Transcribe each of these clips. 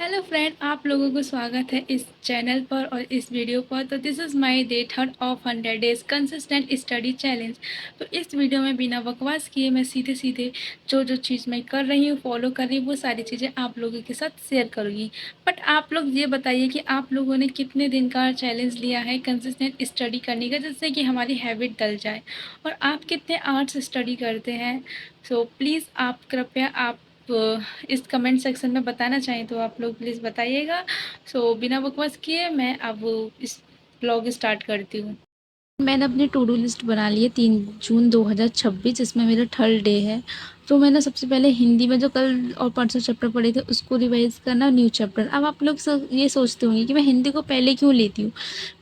Hello friend, आप लोगों को स्वागत है इस चैनल पर और इस वीडियो पर। तो this is my day 3 of 100 days consistent study challenge. तो इस वीडियो में बिना बकवास किए मैं सीधे सीधे जो जो चीज़ मैं कर रही हूँ, फॉलो कर रही हूँ, वो सारी चीज़ें आप लोगों के साथ शेयर करूँगी। बट आप लोग ये बताइए कि आप लोगों ने कितने दिन का चैलेंज लिया है कंसिस्टेंट स्टडी करने का, जिससे कि हमारी हैबिट डल जाए, और आप कितने आवर्स स्टडी करते हैं। सो प्लीज़ आप कृपया आप इस कमेंट सेक्शन में बताना चाहें तो आप लोग प्लीज़ बताइएगा। सो बिना बकवास किए मैं अब इस ब्लॉग स्टार्ट करती हूँ। मैंने अपनी टू डू लिस्ट बना ली है 3 जून 2026, जिसमें मेरा थर्ड डे है। तो मैंने सबसे पहले हिंदी में जो कल और परसों चैप्टर पढ़े थे उसको रिवाइज़ करना, न्यू चैप्टर। अब आप लोग ये सोचते होंगे कि मैं हिंदी को पहले क्यों लेती हूँ।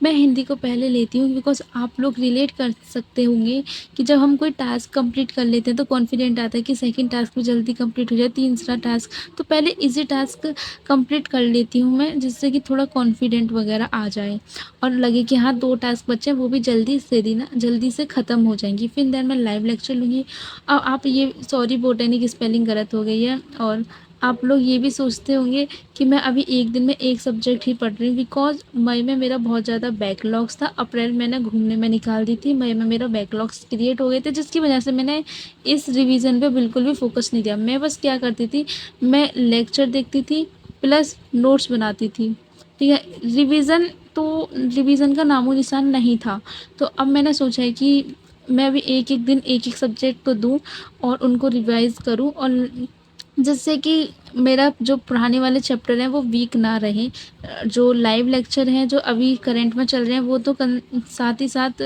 मैं हिंदी को पहले लेती हूँ बिकॉज आप लोग रिलेट कर सकते होंगे कि जब हम कोई टास्क कंप्लीट कर लेते हैं तो कॉन्फिडेंट आता है कि सेकंड टास्क भी जल्दी कंप्लीट हो जाए, तीसरा टास्क। तो पहले इजी टास्क कंप्लीट कर लेती हूँ मैं, जिससे कि थोड़ा कॉन्फिडेंट वगैरह आ जाए और लगे कि हाँ 2 टास्क बचे हैं, वो भी जल्दी से ख़त्म हो जाएंगी। फिर देन मैं लाइव लेक्चर लूँगी। अब आप ये सॉरी बोटैनिक स्पेलिंग गलत हो गई है। और आप लोग ये भी सोचते होंगे कि मैं अभी एक दिन में एक सब्जेक्ट ही पढ़ रही हूँ बिकॉज मई में मेरा बहुत ज़्यादा बैकलॉग्स था। अप्रैल मैंने घूमने में निकाल दी थी, मई में मेरा बैकलॉग्स क्रिएट हो गए थे, जिसकी वजह से मैंने इस रिवीजन पे बिल्कुल भी फोकस नहीं दिया। मैं बस क्या करती थी, मैं लेक्चर देखती थी प्लस नोट्स बनाती थी। ठीक है, रिवीजन का नामो निशान नहीं था। तो अब मैंने सोचा है कि मैं अभी एक एक दिन एक एक सब्जेक्ट को दूँ और उनको रिवाइज़ करूँ, और जिससे कि मेरा जो पढ़ाने वाले चैप्टर हैं वो वीक ना रहें। जो लाइव लेक्चर हैं जो अभी करंट में चल रहे हैं वो तो साथ ही साथ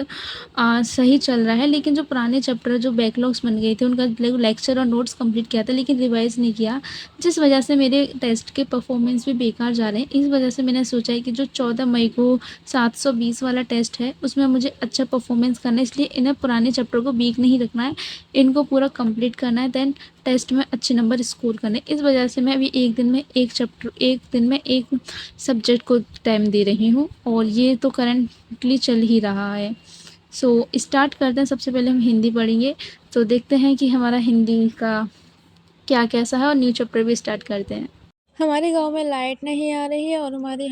सही चल रहा है, लेकिन जो पुराने चैप्टर जो बैकलॉग्स बन गए थे उनका लेक्चर और नोट्स कंप्लीट किया था लेकिन रिवाइज़ नहीं किया, जिस वजह से मेरे टेस्ट के परफॉर्मेंस भी बेकार जा रहे हैं। इस वजह से मैंने सोचा है कि जो 14 मई को 720 वाला टेस्ट है उसमें मुझे अच्छा परफॉर्मेंस करना है, इसलिए इन्हें पुराने चैप्टर को वीक नहीं रखना है, इनको पूरा कंप्लीट करना है, देन टेस्ट में अच्छे नंबर स्कोर करने। इस वजह से मैं अभी एक दिन में एक सब्जेक्ट को टाइम दे रही हूँ, और ये तो करंटली चल ही रहा है। सो स्टार्ट करते हैं। सबसे पहले हम हिंदी पढ़ेंगे, तो देखते हैं कि हमारा हिंदी का क्या कैसा है, और न्यू चैप्टर भी स्टार्ट करते हैं। हमारे गांव में लाइट नहीं आ रही है और हमारे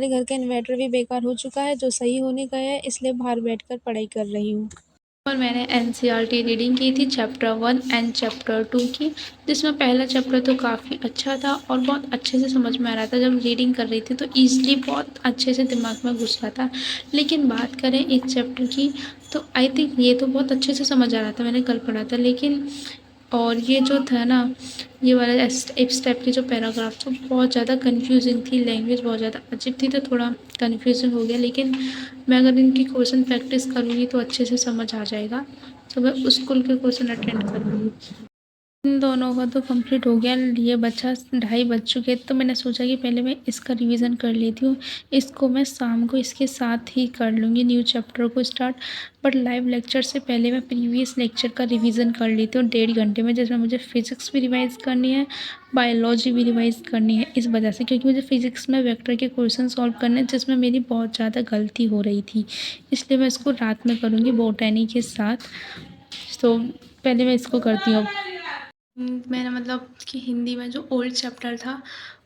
घर का इन्वर्टर भी बेकार हो चुका है, जो सही होने गया है, इसलिए बाहर बैठकर पढ़ाई कर रही हूँ। और मैंने एनसीईआरटी रीडिंग की थी चैप्टर 1 एंड चैप्टर 2 की, जिसमें पहला चैप्टर तो काफ़ी अच्छा था और बहुत अच्छे से समझ में आ रहा था। जब रीडिंग कर रही थी तो ईज़िली बहुत अच्छे से दिमाग में घुस रहा था। लेकिन बात करें इस चैप्टर की, तो आई थिंक ये तो बहुत अच्छे से समझ आ रहा था, मैंने कल पढ़ा था। लेकिन और ये जो था ना, ये वाला इस टाइप की जो पैराग्राफ तो बहुत ज़्यादा कंफ्यूजिंग थी, लैंग्वेज बहुत ज़्यादा अजीब थी, तो थोड़ा कंफ्यूजन हो गया। लेकिन मैं अगर इनकी क्वेश्चन प्रैक्टिस करूँगी तो अच्छे से समझ आ जाएगा। तो मैं उस स्कूल के क्वेश्चन अटेंड करूँगी। इन दोनों का तो कंप्लीट हो गया, ये बच्चा 2:30 बज चुके, तो मैंने सोचा कि पहले मैं इसका रिवीजन कर लेती हूँ। इसको मैं शाम को इसके साथ ही कर लूँगी न्यू चैप्टर को स्टार्ट। बट लाइव लेक्चर से पहले मैं प्रीवियस लेक्चर का रिवीजन कर लेती हूँ 1.5 घंटे में, जिसमें मुझे फिज़िक्स भी रिवाइज़ करनी है, बायोलॉजी भी रिवाइज़ करनी है। इस वजह से क्योंकि मुझे फिज़िक्स में वेक्टर के क्वेश्चन सॉल्व करने हैं, जिसमें मेरी बहुत ज़्यादा गलती हो रही थी, इसलिए मैं इसको रात में करूँगी बोटैनी के साथ। तो पहले मैं इसको करती हूँ। मैंने मतलब कि हिंदी में जो ओल्ड चैप्टर था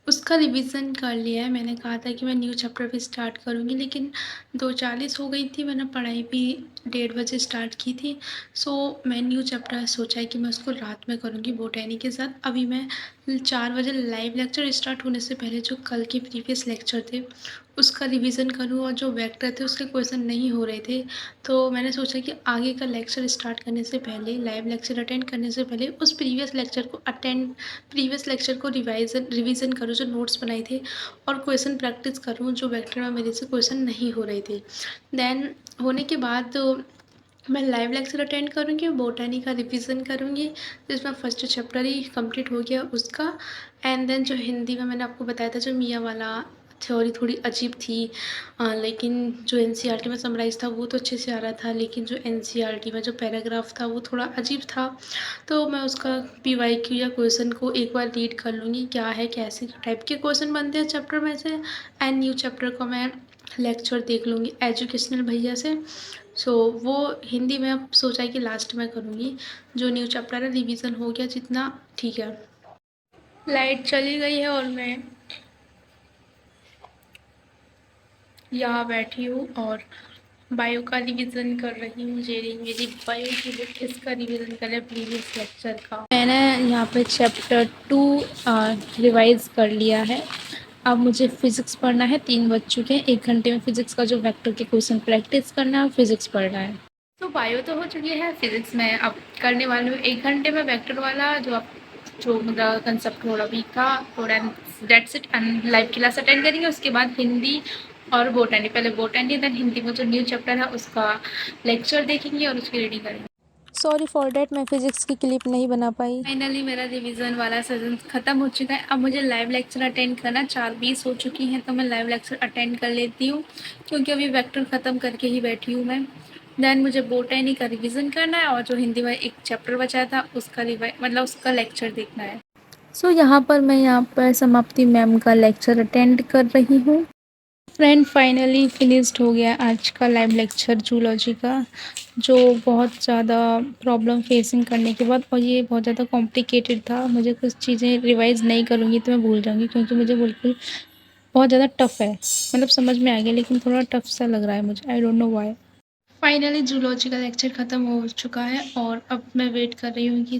उसका रिवीजन कर लिया है। मैंने कहा था कि मैं न्यू चैप्टर भी स्टार्ट करूँगी, लेकिन 2:40 हो गई थी, मैंने पढ़ाई भी 1:30 बजे स्टार्ट की थी। सो मैं न्यू चैप्टर सोचा है कि मैं उसको रात में करूँगी बोटैनी के साथ। अभी मैं 4 बजे लाइव लेक्चर स्टार्ट होने से पहले जो कल के प्रीवियस लेक्चर थे उसका रिवीजन करूँ, और जो वेक्टर थे उसके क्वेश्चन नहीं हो रहे थे, तो मैंने सोचा कि आगे का लेक्चर स्टार्ट करने से पहले, लाइव लेक्चर अटेंड करने से पहले उस प्रीवियस लेक्चर को रिवीजन करूँ जो नोट्स बनाए थे, और क्वेश्चन प्रैक्टिस करूँ जो वेक्टर में मेरे से क्वेश्चन नहीं हो रहे थे। देन होने के बाद मैं लाइव लेक्चर अटेंड करूँगी, बोटैनी का रिवीजन करूँगी, जिसमें फर्स्ट चैप्टर ही कंप्लीट हो गया उसका। एंड देन जो हिंदी में मैंने आपको बताया था जो मियाँ वाला थ्योरी थोड़ी अजीब थी, लेकिन जो एनसीईआरटी में समराइज़ था वो तो अच्छे से आ रहा था, लेकिन जो एनसीईआरटी में जो पैराग्राफ था वो थोड़ा अजीब था। तो मैं उसका पीवाईक्यू या क्वेश्चन को एक बार रीड कर लूँगी, क्या है, कैसे टाइप के क्वेश्चन बनते हैं चैप्टर में से। एंड न्यू चैप्टर को मैं लेक्चर देख लूँगी एजुकेशनल भैया से। सो वो हिंदी में अब सोचा है कि लास्ट में करूँगी। जो न्यू चैप्टर है रिवीजन हो गया जितना, ठीक है। लाइट चली गई है और मैं यहाँ बैठी हूँ और बायो का रिवीजन कर रही हूँ। मेरी बायो की बुक इसका रिवीजन कर रही प्रीवियस लेक्चर का। मैंने यहाँ पे चैप्टर 2 रिवाइज कर लिया है। अब मुझे फिज़िक्स पढ़ना है, 3 बज चुके हैं। 1 घंटे में फिज़िक्स का जो वेक्टर के क्वेश्चन प्रैक्टिस करना है और फिज़िक्स पढ़ना है। तो बायो तो हो चुकी है, फिज़िक्स में अब करने वाली हूँ 1 घंटे में वेक्टर वाला जो मेरा कंसेप्ट थोड़ा वीक था, थोड़ा that's it and live class attend करेंगे। उसके बाद हिंदी और बोटनी, पहले बोटनी देन हिंदी में जो न्यू चैप्टर है उसका लेक्चर देखेंगे और उसकी रीडिंग करेंगे। सॉरी फॉर डैट, मैं फिजिक्स की क्लिप नहीं बना पाई। फाइनली मेरा रिवीजन वाला सेशन ख़त्म हो चुका है। अब मुझे लाइव लेक्चर अटेंड करना, 4:20 हो चुकी हैं तो मैं लाइव लेक्चर अटेंड कर लेती हूँ क्योंकि अभी वेक्टर ख़त्म करके ही बैठी हूँ मैं। देन मुझे बोटनी का रिवीजन करना है और जो हिंदी में एक चैप्टर बचा था उसका उसका लेक्चर देखना है। सो यहाँ पर समाप्ति मैम का लेक्चर अटेंड कर रही हूँ। फ्रेंड फाइनली फिनिश्ड हो गया आज का लाइव लेक्चर जूलॉजी का, जो बहुत ज़्यादा प्रॉब्लम फेसिंग करने के बाद, और ये बहुत ज़्यादा कॉम्प्लिकेटेड था। मुझे कुछ चीज़ें रिवाइज़ नहीं करूँगी तो मैं भूल जाऊँगी क्योंकि मुझे बिल्कुल बहुत ज़्यादा टफ़ है। मतलब समझ में आ गया लेकिन थोड़ा टफ़ सा लग रहा है मुझे, I don't know why. Finally zoology का लेक्चर ख़त्म हो चुका है और अब मैं वेट कर रही हूँ कि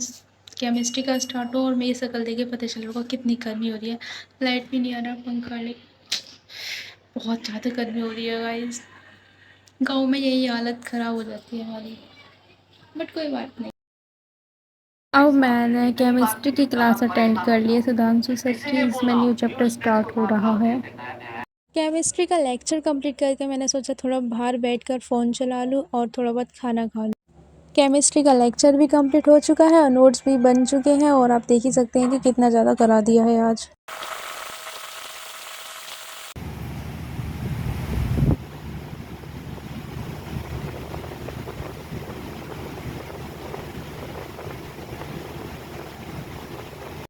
केमिस्ट्री का स्टार्ट हो और मेरी शक्ल देख के पता चल रहा कितनी गर्मी हो रही है। लाइट भी नहीं आ रहा, पंखा ले, बहुत ज़्यादा गर्मी हो रही है गाइस। गाँव में यही हालत ख़राब हो जाती है हमारी, बट कोई बात नहीं। अब मैंने केमिस्ट्री की क्लास अटेंड कर ली है सुधांशु सर की, इसमें न्यू चैप्टर स्टार्ट हो रहा है। केमिस्ट्री का लेक्चर कंप्लीट करके मैंने सोचा थोड़ा बाहर बैठकर फ़ोन चला लूँ और थोड़ा बहुत खाना खा लूँ। केमिस्ट्री का लेक्चर भी कंप्लीट हो चुका है और नोट्स भी बन चुके हैं और आप देख ही सकते हैं कि कितना ज़्यादा करा दिया है आज।